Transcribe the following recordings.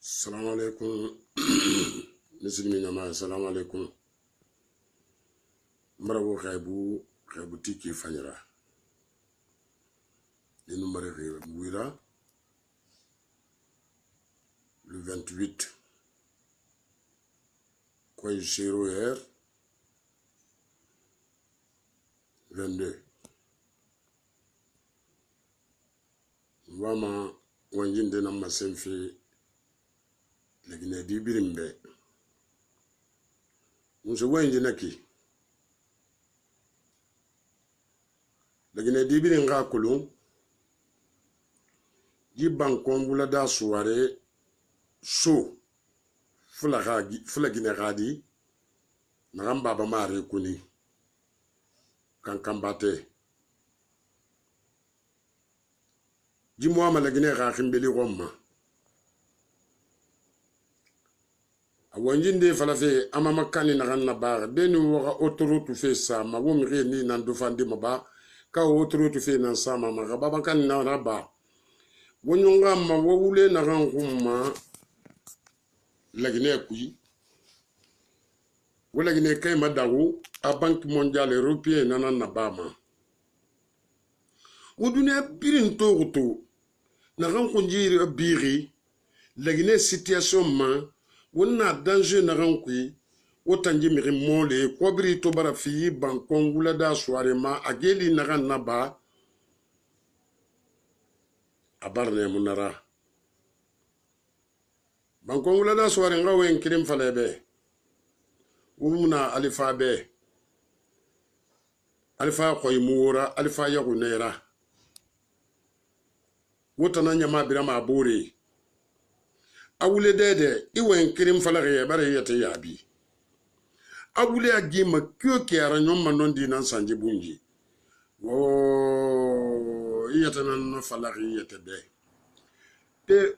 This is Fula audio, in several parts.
Salam alaikum. Muslimina ma salam alaikum. Marawo khaybu tiki fanyara. Nous marions le 28 quoi 0h 22. Wama wanjinde na masemfi lakini dibirimbe. Unso wanjina ki. Lakini dibiringa kulun Jiban kongula da suware so fula gine gadi na baba mare kuni kan bate jimu amala gine ga khimbeli gomma awanjinde falafe amama kani na ganna ba deni wa autoroute fe sa ma wo mi ni nan do fandi ma ba ka autoroute fe nan sa ma ga baba kan na ba wonyonga ma wawule na rankuma lagine kui wala gine kay madawu a banque mondiale européenne na bama wodune birin to na ranko njiri biri lagine situation ma wonna danger na rankui wotanji mi mole kobri to bara fi bankongula da soirée ma ageli na ba abarne munara bankongula da soirée ngawe nkirim falebe umuna alifa be alifa koymura alifa yagunera wotana nyama birama abore awule dede iwe nkirim falare bare yete yabi awule agima kyoke aranyo manondi nan sanje bunji o yatana no falare yete be te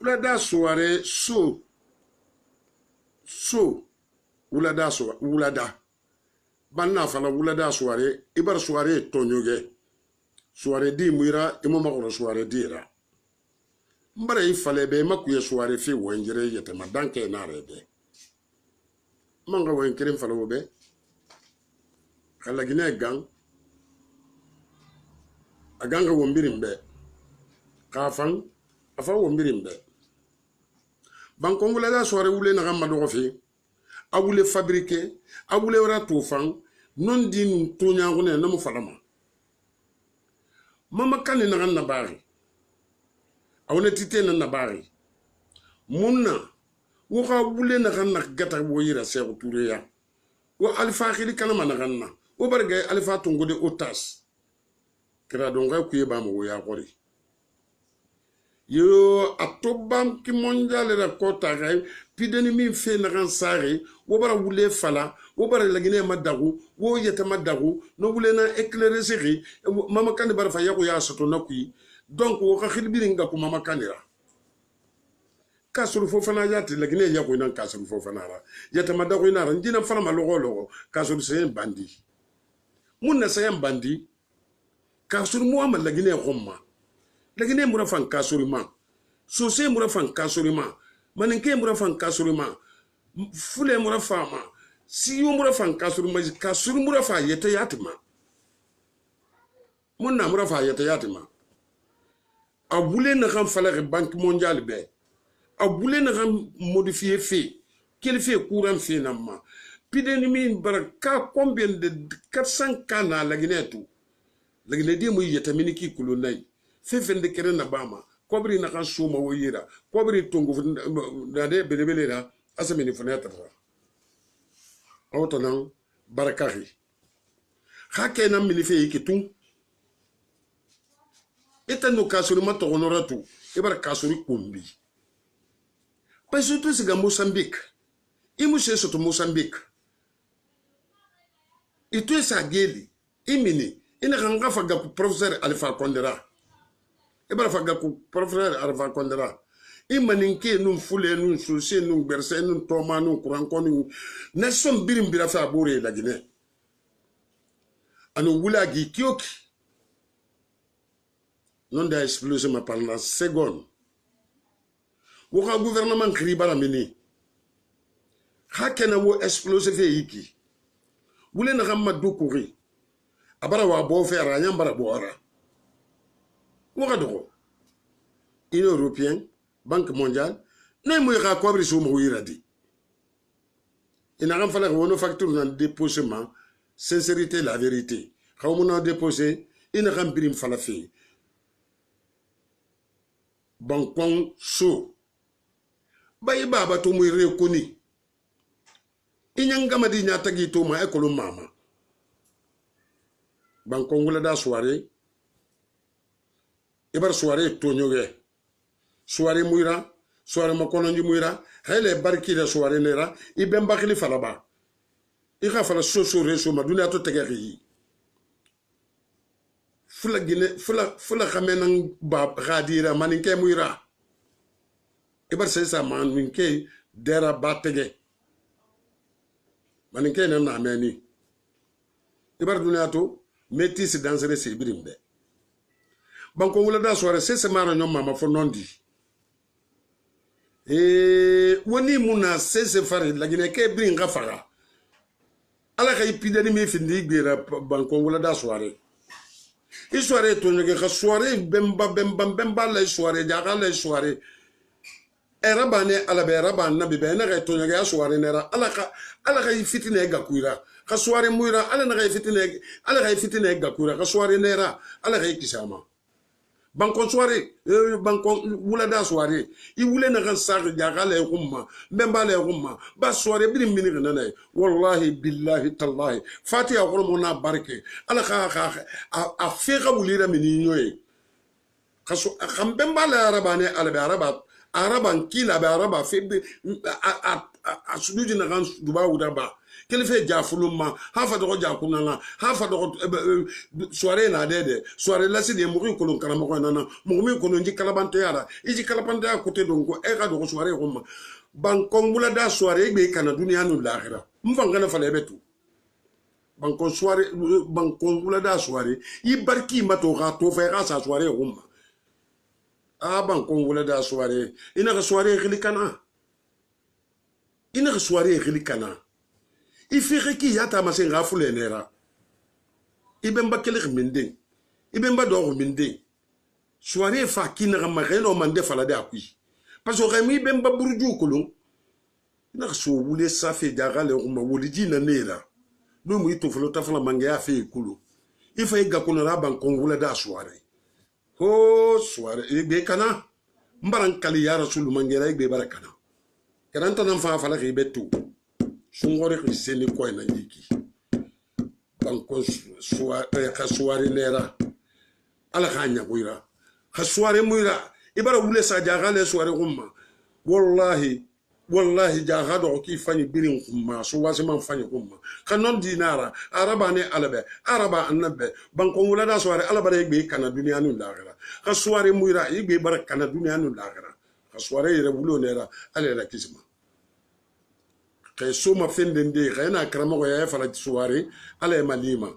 ulada soirée ulada banna fala ulada soirée ibar soirée tonyoge soirée di muira imama ko soirée dira mbara ifale be makuye soirée fi wonjere yete madanke na rebe manga wen kirim fala wobe kala gine gang aganga wombirimbe kafan afa wombirimbe bankongula da soirée wule na gamado ko fi awule fabriquer awule wara tofan non din tonya ngone na mu falama mama kan na ganna bari awne tite na nabari munna wo ga wule na ganna gata wo yira se ko tureya wo alfa khili kana man ganna wo barga alfa tungode otas kra donga kuye ba mo ya qori yo atobam ki mondial ra kota gay pideni min fe na gan sare wo bara wule fala wo bara lagine madagu wo yeta madagu no wule na éclairer mama kan bara fa yako ya soto nakui donc wo ka khilbiringa ko mama kanira kasuru fofana yati lagine yako nan kasuru fofana ra yeta madagu ina ran dina fana logo kasuru sen bandi munna sen bandi kasuru mo amal lagine khomma lagine murafan kasurima sose murafan kasurima maninke murafan kasurima fule murafama siyo murafan kasurima kasur murafa yete yatima monna murafa yete yatima abule na kan falare banque mondiale be abule na kan modifier fait quel fait courant finalement pideni min baraka combien de 400 kana lagine tout lagine di mo yete miniki kulunai fefende kere na bama kobri na kan soma woyira kobri tungu na de belebele na asamini fenêtre autonan barakari hake na milife yikitu etano kasuri mato honoratu ibar kasuri kumbi pesutu siga Mozambique imu soto Mozambique itu esa geli imini ina kanga faga professeur Alpha Condera ibara faga ku professeur Alpha Condera imaninke nun fule nun sose nun berse nun toma nun kuranko nun nason birimbira fa bore la Guinée anu wulagi kioki non da explosé ma pendant seconde woka gouvernement kri bara mini hakena wo explosive yiki wule na gamma dukuri abara wa bo fera nyambara boara woka doko Union européenne Banque mondiale ne mo ka ko bri so mo wiradi ina gam fala wono facture nan déposement sincérité la vérité xawmuna déposer ina gam birim fala fi bankon so bayi baba to muy rekoni inyangama di nyata gi to ma ekolo mama bankon wala da soirée ibar soirée to nyoge soirée muira soirée makononji muira hele barki da soirée nera ibem bakili falaba ika fala soso reso ma dunia to tegeri fula gine fula khamenan ba gadira maninke muira ibar sesa man minke dera batege maninke na ameni ibar dunia to métis dangereux c'est birimbe banko wala da soirée sesa mara nyom mama fo nondi woni muna sese fari lagine ke brin gafara ala kay pidani me findi gbera banko wala da soirée i soirée to nyege ka soirée bemba la soirée jaga la soirée era bane ala be era ban nabi be na to nyege soirée nera ala ka fitine ga kuira ka soirée muira ala na ga fitine ga kuira ka soirée nera ala ka kisama bankon soirée bankon wula da soirée I wule na kan sa jaga la umma memba la umma ba soirée bi mini nana wallahi billahi tallahi fatiha ko na barke ala a fega wulira mini nyoy kaso kam memba la arabane ala araban kila ba araba fe a suduji na kan duba wuda ba kelefe jafuluma hafa do jakunana hafa do soirée na dede soirée la sidi mo ko lon karamo ko nana mo mi ko nji kalabante yara iji kalabante ya kote dongo e ka do soirée ko bankon bula da soirée be kana dunia no l'akhira mfanga na fale betu bankon soirée bankon bula da soirée I barki mato ga to fa ga sa soirée ko bankon bula da soirée ina ga soirée khilikana ina ga soirée khilikana I fait qui yata masen rafule nera ibemba kele minde ibemba do minde soirée fa kinra mageno mande fala de akui parce que remi bemba burju kolon na so wule safe jagale o ma wuliji na nera no mu ito flo tafala mange afi kulo ifa iga kuna raban kongula da soirée ho soirée igbe kana mbaran kali ya rasul mangera igbe barakana karanta nan fa fala ke betu sungore ko seni ko na yiki banko soirée nera ala khanya kuira soirée muira ibara wule sa jagale soirée umma wallahi jagado ki fani birin umma so wasima fani umma kanon dinara araba ne alabe araba annabe banko wula da soirée ala bare gbe kana dunia nu lagara ka soirée muira igbe bara kana dunia nu lagara ka soirée re wulo nera ala la kisma kay soma fendende kayna kramo ya fala soirée ala malima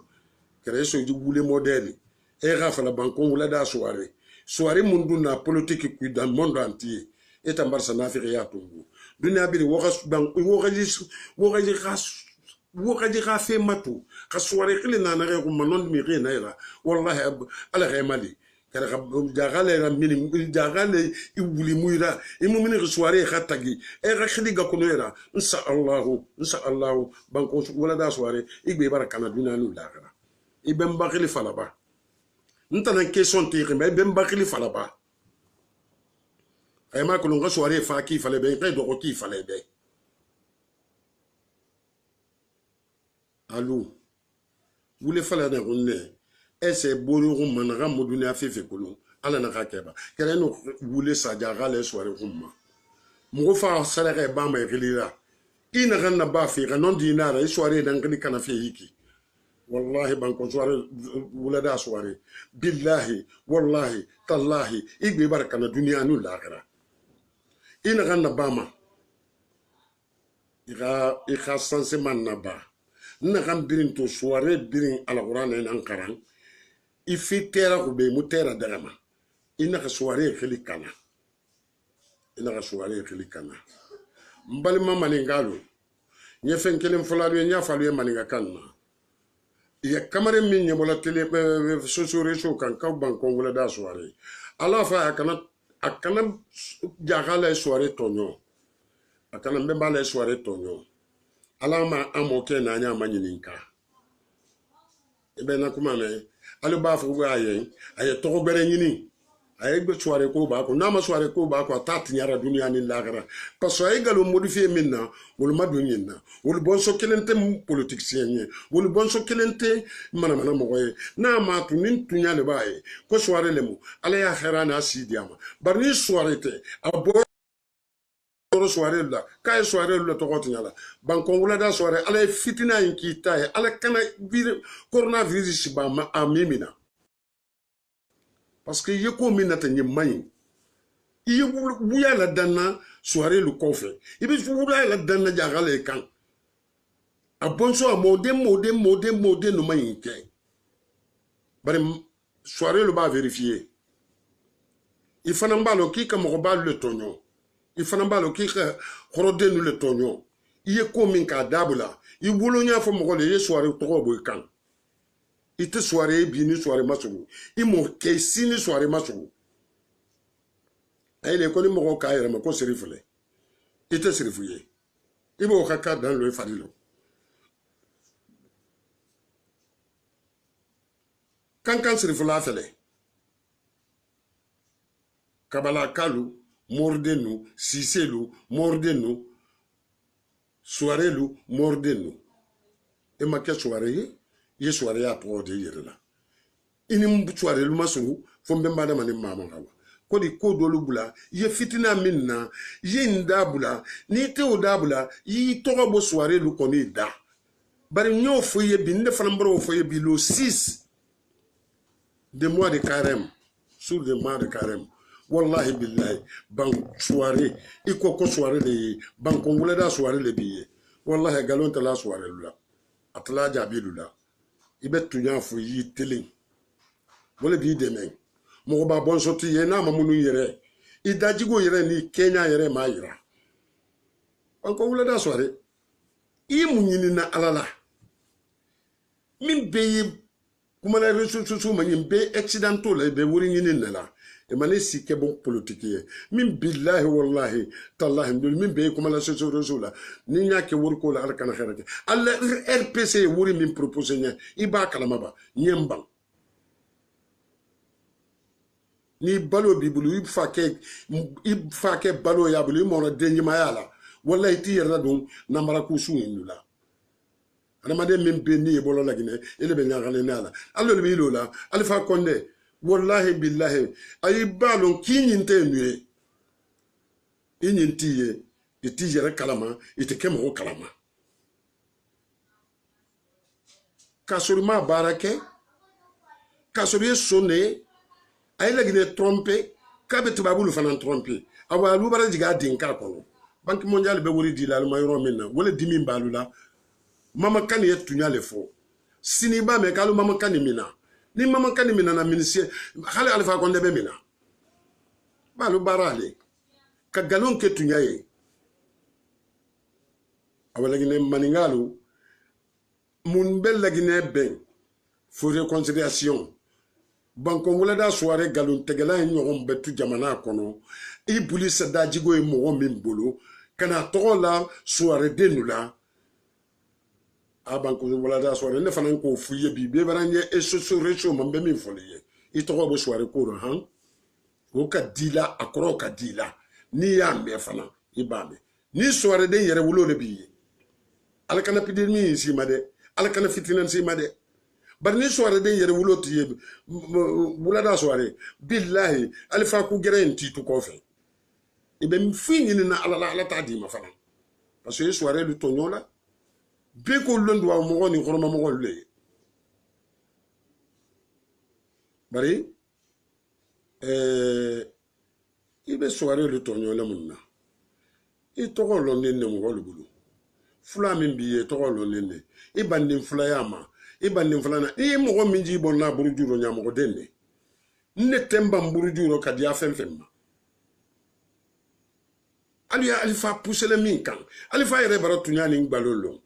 kay so ji wule modèle e ga fala banko wula da soirée mundu na politique ku dans le monde entier et en barça na fi ya tungu dunia bi wogas bank wogaji ga fe matu ka soirée kile na na ko manon mi re na ira wallahi ala ga mali kala jagale ra mini jagale I wuli muira I mu mini soirée khatagi e ga khidi ga kunera insha Allah banko wala da soirée igbe barakana dunia nu lagara ibem bakili falaba ntana question tire mais ibem bakili falaba ay ma ko nga soirée fa ki fale be kay do ko ki fale be allo wule fala na gonne ese bolu rumma na gamu dunia fefe kolon ala na kakeba kele no wule sa jaga le soirée rumma mo fa sala ga ba ma relira ina ganna ba fi non dinara soirée dan kali kana fi yiki wallahi banko soirée wula da soirée billahi wallahi tallahi igbe baraka na dunia nu l'akhirah ina ganna ba ma ika sanse man na ba na kan birin to soirée birin alquran en ankaran ifi tera ko be mutera dagama ina ka soirée khilikana ina ka soirée kili kana mbalima maningalo nye fen kelen folalu nya falu maninga kanna ya kamare min nye bola tele sosore so kan ka ban kongola da soirée ala fa akana jagala soirée tonyo akana mbemba la soirée tonyo ala ma amoke na nya manyininka ebe na kuma me alu ba fu aye to gbere nyini aye gbe soirée ko ba ko na ma soirée ko ba ko ta tinyara dunia ni lagara parce que ay galo modifier minna wol madu nyinna wol bon so kelente politicien nye wol bon so kelente mana mogoy na ma tu nin tunya le baye ko soirée le mu ala ya khairana asidiama bari soirée te abo soirée la kay soirée la to gotinyala bankongula da soirée ala fitina inki tay ala kana coronavirus ba ma amimina parce que yeko minata nyimay iye buya la danna soirée le kofe ibe buya la danna jagale kan a bonso a mode no mayinke bari soirée le ba vérifier il fana mbalo ki ka mo ba le tonyo il fana mbalo ki ka horode nu le tonyo iye ko min ka dabula i wolo nya fo mo le ye soirée to bo kan ite soirée bi ni soirée masu i mo ke sini soirée masu ay le ko ni mo ka yere ma ko serifule ite serifuye ibo ka ka dan lo fadilo kan serifula fele kabala kalu mordenu siselu mordenu soirelu mordenu e ma ke soirée ye soirée a to de yere la ini soirée lu masu fo mbemba da mani mama kawa ko di ko dolu bula ye fitina minna ye ndabula ni te odabula yi to bo soirée lu ko ni da bari nyo fo ye bi nde fana mbro fo ye bi lo 6 de mois de carême sur de mois de carême wallahi billahi ban soirée iko ko soirée de ban kongula da soirée le biye wallahi galon ta la soirée lu la atla jabi lu la ibe tunya fo yi tele wala bi deme mo ba bon soti ye na mamunu yere idajigo yere ni Kenya yere ma yira anko wala da soirée i munyini na alala min be kuma la resources ma nyim be accidental be wuri nyini na la e mane sike bon politique min billahi wallahi tallahi min be kuma la resources la ni nya ke wuri ko la alkana khairate alla RPC wuri min propose nya iba kalama ba nyemba ni balo bibulu ifake balo ya bulu mo na denji mayala wallahi ti yerna dum na mara ku su indula adamade min be ni bolo la gine ele be nyangale nala allo le bilo la alfa konde wallahi billahi ay balon kinyinte nué inyintiye iti yere kalama ite kemo kalama kasurma barake kasuriye sonne ay la gine tromper kabe tubabulu fanan tromper awa lu bara jiga dinka kono banque mondiale be wori dilal mayro minna wala dimi balula mama kan ye tunyale fo sini ba me kalu mama kan mina ni mama kan mina na ministre khale alfa konde be mina balu barale ka galon ke tunyaye awala gine maningalu mun bel la gine ben fo réconciliation banko wala da soirée galon tegela ñoxom betu jamana kono i buli sada jigo e mo min bolo kana tola soirée denula a banko wala da soirée ne fanan ko fuye bi be baranye e so recho mambe min foliye i to bo soirée ko han o ka dila akro ka dila ni ya me fana ibame ni soirée den yere wulo le bi alkana pidemi si made alkana fitinan si made barni soirée den yere wulo tiye wula da soirée billahi alfa ku geren titu ko fe ibe fini na ala ta di ma fana parce que soirée lu tonyola be ko londo wa mo ni xoroma mo le bari ibe soirée lu tonyola munna i to ko lonne ne mo lu bulu fula min biye to ko lonne i bandin fula yama ibandin fulana i mogo minji bon na buru juro nya mogo denne ne temba buru juro ka dia fem fem Alifa pousse le minkan. Alifa yere bara tunyani ngbalolo.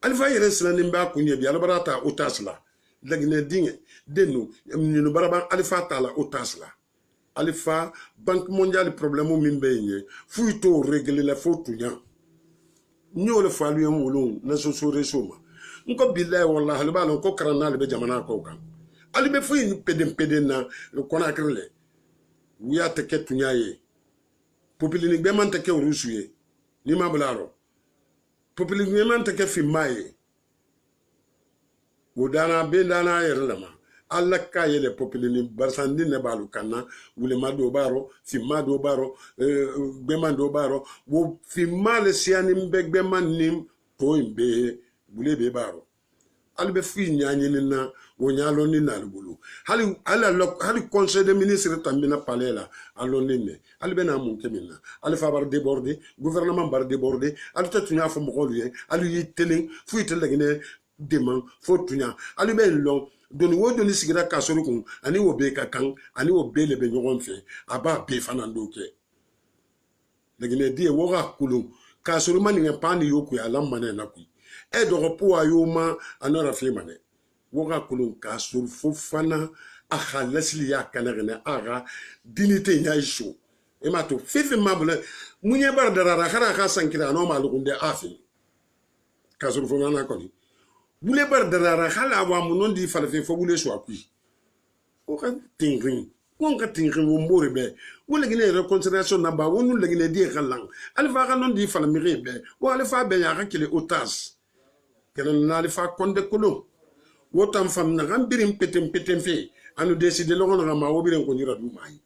Alifa yere silani mba kunye bi alabara ta otasla. Lagine dinge denu nyinu baraba alifa ta la otasla. Alifa Banque mondiale problème min benye fuito régler la faute tunya. Nyo le falu yamulun na so resoma. Nko billahi wallahi alba lon ko karana le be jamana ko kan. Ali be fuyi peden na le konakrele. Wiya te ke tunya ye. Populini be man te ke rusuye. Ni ma bularo. Populini man te ke fimaye. Wodana be dana yerlama. Alla ka yele populini barsandi ne balu kana wule mado baro fimma do baro beman do baro wo fimma le siani mbegbe man nim to imbe bule be baro albe fi nyanyi na wo nyalo ni na lubulu hali conseil des ministres tambina palela aloni ne albe na mun kemina alfa bar déborder gouvernement bar déborder alta tunya fo mo liye alu yitelen fu yitelen demand fo tunya albe long doni wo doni sigira kasoro kun ani wo be ka kan ani wo be le be nyogon fe aba be fanando ke legine die wo ga kulu kasoro mani nge pani yoku ya lamane na ku e do po ayuma anora fe mane wo ga kulu kasoro fo fana aha lesli ya kanagene aga dinite nya isho e mato fifi mabule munye bar darara khara ka sankira no malukunde afi kasoro fo na ko ni Boule bar darara hala wa munon di falafe fo boule so akui o ka tingrin won ka tingrin wo mbore be wala gine reconciliation na ba wonu la gine di khalang alfa ka non di fala mire be wo alfa be ya ka kile otas kenan na alfa konde kolo wotam fam na gam birim petem fe anu décider lo ngona ma wo biren ko nyira du mai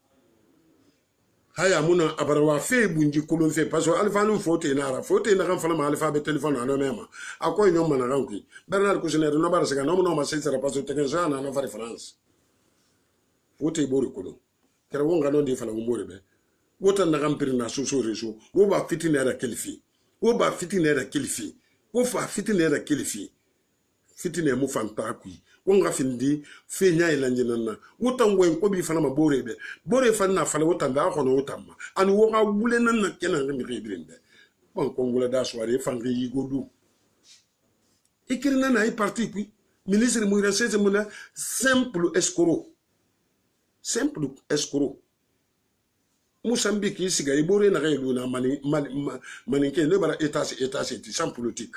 haya muna abarwa fe bunji kulun fe parce que alfa nu fote na kan fala ma alfa be téléphone ano mema akoy no mana ranki bernard kusinere no bar sega no ma se sera parce que technicien na no fari france fote bori kulun kera wonga no di fala ngore be wotan na gampiri na so reso wo ba fitinere kelifi wo ba fitinere kelifi wo fa fitinere kelifi fitine mu fanta kui wonga findi fe nya ilanjina na wotan wen ko bi fana ma bore be bore fana fala wotan da ko no wotan ma an wo ga wule nan na kenan mi rebrinde bon ko ngula da soirée fangi yigodu ikirina na ay parti kui ministre mu resese mu na simple escroc Mozambique siga ibore na ga na mani ke ne bara état c'est sans politique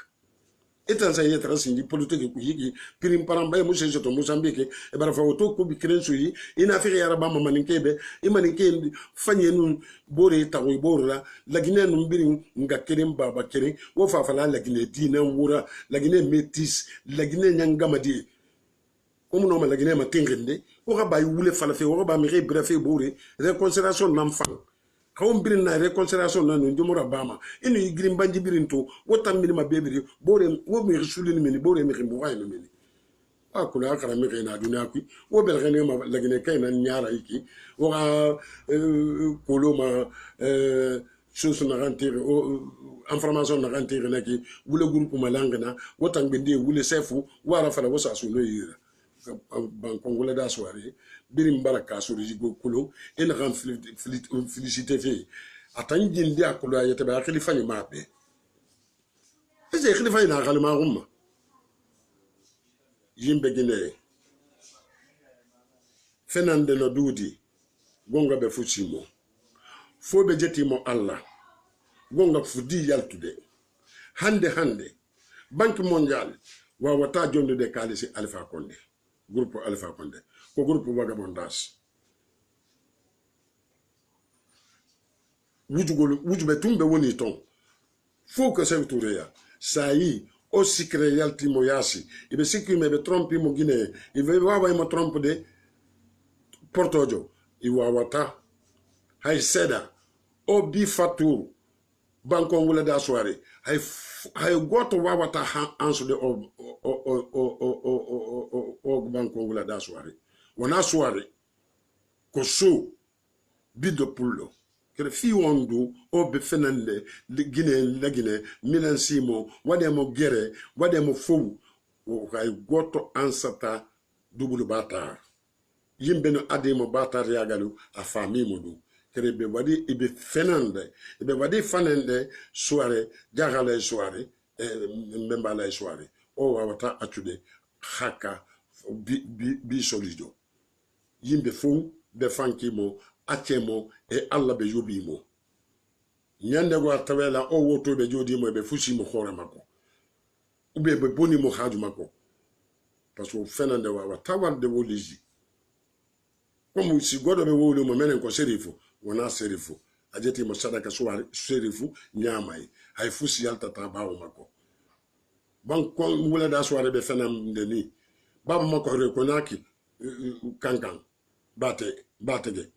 etan sa yetra sindi politique ku yigi pirim paramba mo se to Mozambique e bara fa auto ko bi krenso yi ina fi yara ba maninkebe e maninkebe fanye nun bore tawo borla lagine nun birin nga kirim baba kirim wo fa fa la lagine dina wura lagine metis lagine nyangamadi ko mo no ma lagine ma tingende wo ga bay wule fa la fe wo ba mi re bref bore réconciliation n'enfant kawon birin na reconciliation na no jomora bama inu igrim banji birin to wotam mi ma bebiri bore wo mi risuli ni bore mi rimbo way no mi akula akara mi na dunya ku wo bel gene ma lagine kay na nyara iki wo kolo ma chose na rantir information na rantir na ki wule groupe malangana wotam bende wule sefu wara fala wosa su no yira Bankongole da soirée birim baraka sur jigo kulo en ram félicité fe atan jindi akulu ayete ba khalifa ni mabe ese khalifa ina khalima umma yimbe gine fenande no dudi gonga be fuchimo fobe jetimo Allah gonga fudi yaltude hande Banque mondiale wa wata jonde de kalisi Alpha Condé groupe Alpha Condé ko groupe vagabondage wujube tumbe woni ton faut que c'est touré ya ça y o secret yalti moyasi ibe sikki me be trompe mo Guinée ibe wawa mo trompe de portojo iwa wata hay seda o bi fatu Bankongole da soirée hay goto wawata ansude o Bankongole da soirée wana soirée ko so bido pullo kere fi wondo o be fenande Guinée milan simo wademo gere wademo fowu o hay goto ansata double batar yimbe no ademo batar yagalu a fami modu kerebe wadi ibe fenande ibe wadi fanende soirée jagala soirée mbembala soirée o wawata atude haka bi solido yimbe fu be fankimo atemo e alla be yobimo nyande go tawela o woto be jodi mo be fusi mo khore mako ube be boni mo haju mako parce que fenande wa tawal de woliji comme si godo be wolu mo menen ko serifu wona serifu ajeti mo sadaka so serifu nyamai hay fusi yalta tabawo mako ban ko wala da soare be fenam de ni baba mako re ko naki kankan batege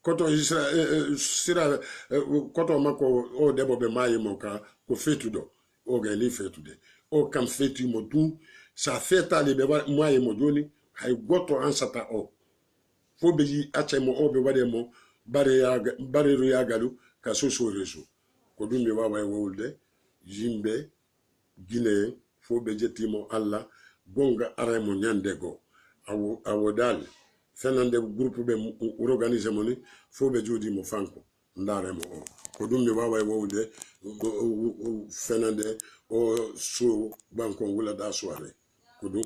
koto sira koto mako o debo be mayi mo ka ko fetudo o ga ni fetude o kam fetu mo du sa feta le be mayi mo joni hay goto ansata o fo be yi achemo o be wade mo bare ru yagalu ka so reso ko dum be wawa wolde jimbe gine fo be jetimo alla gonga aremo nyandego awo dal fenande groupe be organiser moni fo be jodi mo fanko ndaremo o ko dum be wawa wolde fenande o so banko wula da soirée ko dum